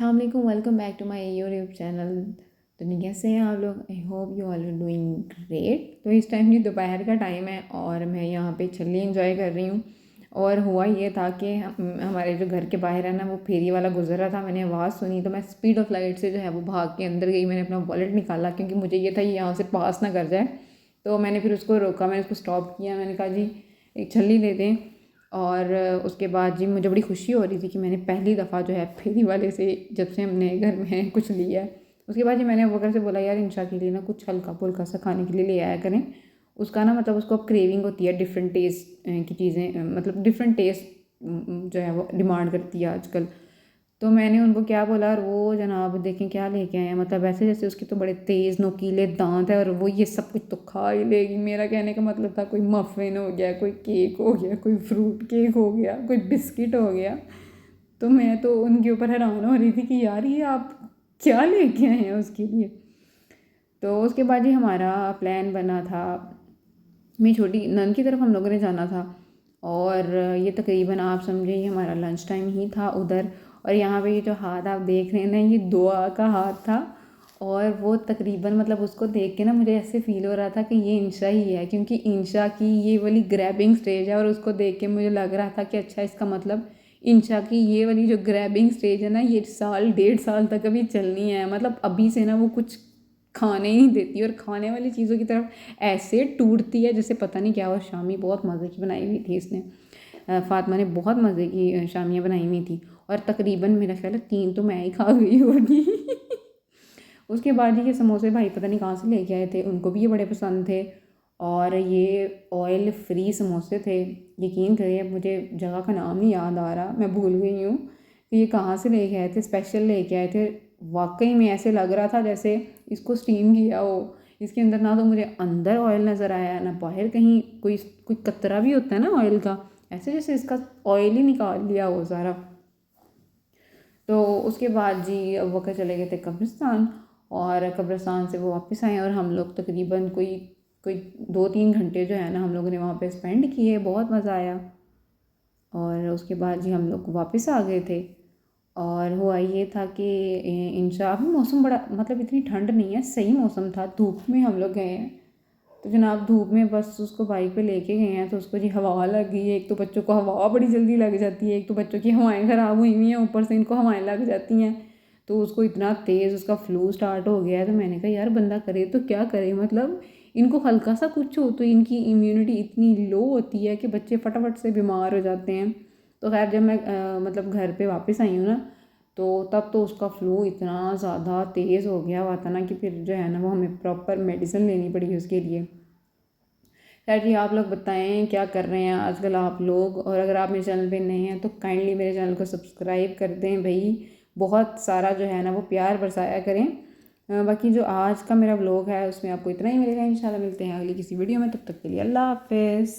अस्सलाम वालेकुम, welcome back to my YouTube channel. तो नहीं, कैसे हैं आप लोग? I hope you all are doing great. तो इस टाइम की दोपहर का टाइम है और मैं यहाँ पे छल्ली एंजॉय कर रही हूँ। और हुआ ये था कि हमारे जो घर के बाहर है ना, वो फेरी वाला गुजर रहा था। मैंने आवाज़ सुनी तो मैं स्पीड ऑफ लाइट से जो है वो भाग के अंदर गई। मैंने अपना वॉलेट निकाला क्योंकि मुझे ये था ये यहाँ से पास ना कर जाए। तो मैंने फिर उसको रोका, मैंने उसको स्टॉप किया। मैंने कहा जी एक छल्ली दे दें। और उसके बाद जी मुझे बड़ी खुशी हो रही थी कि मैंने पहली दफ़ा जो है फेरी वाले से, जब से हमने घर में कुछ लिया है। उसके बाद जी मैंने अबू से बोला, यार इंशा के लिए ना कुछ हल्का फुल्का सा खाने के लिए ले आया करें। उसका ना मतलब उसको अब क्रेविंग होती है डिफरेंट टेस्ट की चीज़ें, मतलब डिफरेंट टेस्ट जो है वो डिमांड करती है आजकल। तो मैंने उनको क्या बोला, और वो जनाब देखें क्या लेके आए हैं। मतलब ऐसे जैसे उसके तो बड़े तेज़ नोकीले दांत है और वो ये सब कुछ तो खा ही लेगी। मेरा कहने का मतलब था कोई मफ़िन हो गया, कोई केक हो गया, कोई फ्रूट केक हो गया, कोई बिस्किट हो गया। तो मैं तो उनके ऊपर हैरान हो रही थी कि यार ये आप क्या लेके आए हैं उसके लिए। तो उसके बाद ही हमारा प्लान बना था, मेरी छोटी नन की तरफ हम लोगों ने जाना था। और ये तकरीबन आप समझिए ये हमारा लंच टाइम ही था उधर। और यहाँ पे ये जो हाथ आप देख रहे हैं ना, ये दुआ का हाथ था। और वो तकरीबन मतलब उसको देख के ना मुझे ऐसे फ़ील हो रहा था कि ये इंशा ही है, क्योंकि इंशा की ये वाली ग्रैबिंग स्टेज है। और उसको देख के मुझे लग रहा था कि अच्छा इसका मतलब इंशा की ये वाली जो ग्रैबिंग स्टेज है ना, ये साल 1.5 साल तक अभी चलनी है। मतलब अभी से ना वो कुछ खाने ही नहीं देती और खाने वाली चीज़ों की तरफ ऐसे टूटती है जैसे पता नहीं क्या। और शामी बहुत मज़े की बनाई हुई थी इसने, फ़ातिमा ने बहुत मज़े की शामियाँ बनाई हुई थी। और तकरीबन मेरा ख्याल है 3 तो मैं ही खा गई होगी। उसके बाद ये समोसे भाई पता नहीं कहाँ से लेके आए थे, उनको भी ये बड़े पसंद थे। और ये ऑयल फ्री समोसे थे। यकीन करिए मुझे जगह का नाम नहीं याद आ रहा, मैं भूल गई हूँ कि ये कहाँ से लेके आए थे, स्पेशल लेके आए थे। वाकई में ऐसे लग रहा था जैसे इसको स्टीम किया हो। इसके अंदर ना तो मुझे अंदर ऑयल नज़र आया ना बाहर कहीं कोई कोई कतरा भी होता है ना ऑयल का, ऐसे जैसे इसका ऑयल ही निकाल लिया हो सारा। तो उसके बाद जी अब वो चले गए थे कब्रिस्तान। और कब्रिस्तान से वो वापस आए और हम लोग तकरीबन कोई कोई 2-3 घंटे जो है ना हम लोगों ने वहाँ पे स्पेंड किए, बहुत मज़ा आया। और उसके बाद जी हम लोग वापस आ गए थे। और हुआ ये था कि इंशा अभी मौसम बड़ा मतलब इतनी ठंड नहीं है, सही मौसम था, धूप में हम लोग गए हैं। तो जनाब धूप में बस उसको बाइक पे लेके गए हैं तो उसको जी हवा लग गई है। एक तो बच्चों को हवा बड़ी जल्दी लग जाती है, एक तो बच्चों की हवाएं ख़राब हुई हुई हैं, ऊपर से इनको हवाएं लग जाती हैं। तो उसको इतना तेज़ उसका फ्लू स्टार्ट हो गया है। तो मैंने कहा यार बंदा करे तो क्या करे, मतलब इनको हल्का सा कुछ हो तो इनकी इम्यूनिटी इतनी लो होती है कि बच्चे फटाफट से बीमार हो जाते हैं। तो खैर जब मैं मतलब घर पे वापस आई हूँ ना, तो तब तो उसका फ्लू इतना ज़्यादा तेज़ हो गया हुआ था ना कि फिर जो है ना वो हमें प्रॉपर मेडिसिन लेनी पड़ी उसके लिए। खैर जी आप लोग बताएं क्या कर रहे हैं आजकल आप लोग। और अगर आप मेरे चैनल पे नए हैं तो काइंडली मेरे चैनल को सब्सक्राइब कर दें भाई, बहुत सारा जो है ना वो प्यार बरसाया करें। बाकी जो आज का मेरा व्लॉग है उसमें आपको इतना ही मिलेगा। इंशाल्लाह मिलते हैं अगली किसी वीडियो में, तब तक के लिए अल्लाह हाफ़िज़।